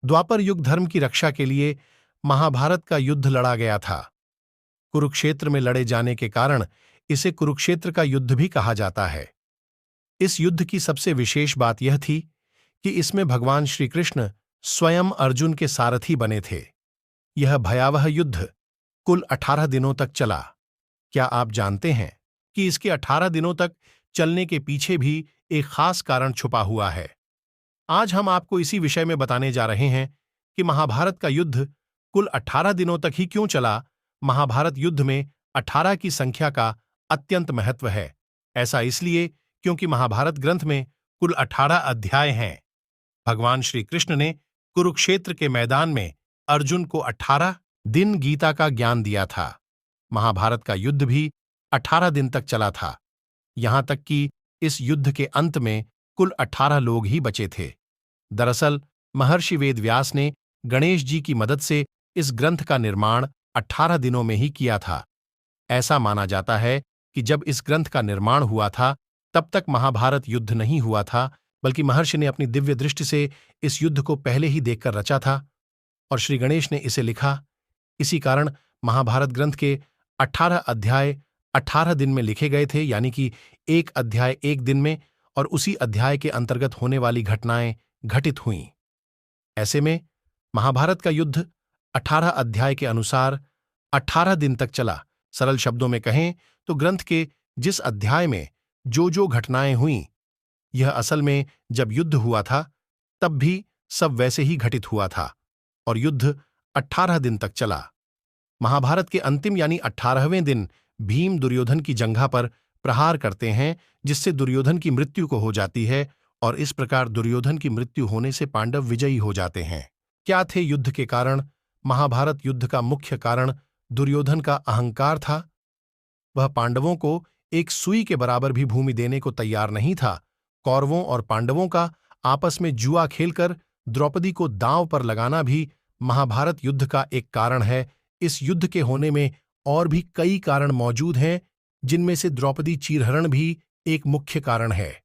द्वापर युग धर्म की रक्षा के लिए महाभारत का युद्ध लड़ा गया था। कुरुक्षेत्र में लड़े जाने के कारण इसे कुरुक्षेत्र का युद्ध भी कहा जाता है। इस युद्ध की सबसे विशेष बात यह थी कि इसमें भगवान श्री कृष्ण स्वयं अर्जुन के सारथी बने थे। यह भयावह युद्ध कुल 18 दिनों तक चला। क्या आप जानते हैं कि इसके 18 दिनों तक चलने के पीछे भी एक खास कारण छुपा हुआ है? आज हम आपको इसी विषय में बताने जा रहे हैं कि महाभारत का युद्ध कुल 18 दिनों तक ही क्यों चला। महाभारत युद्ध में 18 की संख्या का अत्यंत महत्व है। ऐसा इसलिए क्योंकि महाभारत ग्रंथ में कुल 18 अध्याय हैं। भगवान श्री कृष्ण ने कुरुक्षेत्र के मैदान में अर्जुन को 18 दिन गीता का ज्ञान दिया था। महाभारत का युद्ध भी 18 दिन तक चला था। यहां तक कि इस युद्ध के अंत में कुल 18 लोग ही बचे थे। दरअसल महर्षि वेदव्यास ने गणेश जी की मदद से इस ग्रंथ का निर्माण 18 दिनों में ही किया था। ऐसा माना जाता है कि जब इस ग्रंथ का निर्माण हुआ था तब तक महाभारत युद्ध नहीं हुआ था, बल्कि महर्षि ने अपनी दिव्य दृष्टि से इस युद्ध को पहले ही देखकर रचा था और श्री गणेश ने इसे लिखा। इसी कारण महाभारत ग्रंथ के 18 अध्याय 18 दिन में लिखे गए थे, यानी कि एक अध्याय एक दिन में और उसी अध्याय के अंतर्गत होने वाली घटनाएं घटित हुईं। ऐसे में महाभारत का युद्ध 18 अध्याय के अनुसार 18 दिन तक चला। सरल शब्दों में कहें तो ग्रंथ के जिस अध्याय में जो घटनाएं हुईं, यह असल में जब युद्ध हुआ था तब भी सब वैसे ही घटित हुआ था और युद्ध 18 दिन तक चला। महाभारत के अंतिम यानी 18वें दिन भीम दुर्योधन की जंघा पर प्रहार करते हैं, जिससे दुर्योधन की मृत्यु को हो जाती है और इस प्रकार दुर्योधन की मृत्यु होने से पांडव विजयी हो जाते हैं। क्या थे युद्ध के कारण? महाभारत युद्ध का मुख्य कारण दुर्योधन का अहंकार था। वह पांडवों को एक सुई के बराबर भी भूमि देने को तैयार नहीं था। कौरवों और पांडवों का आपस में जुआ खेलकर द्रौपदी को दांव पर लगाना भी महाभारत युद्ध का एक कारण है। इस युद्ध के होने में और भी कई कारण मौजूद हैं, जिनमें से द्रौपदी चीरहरण भी एक मुख्य कारण है।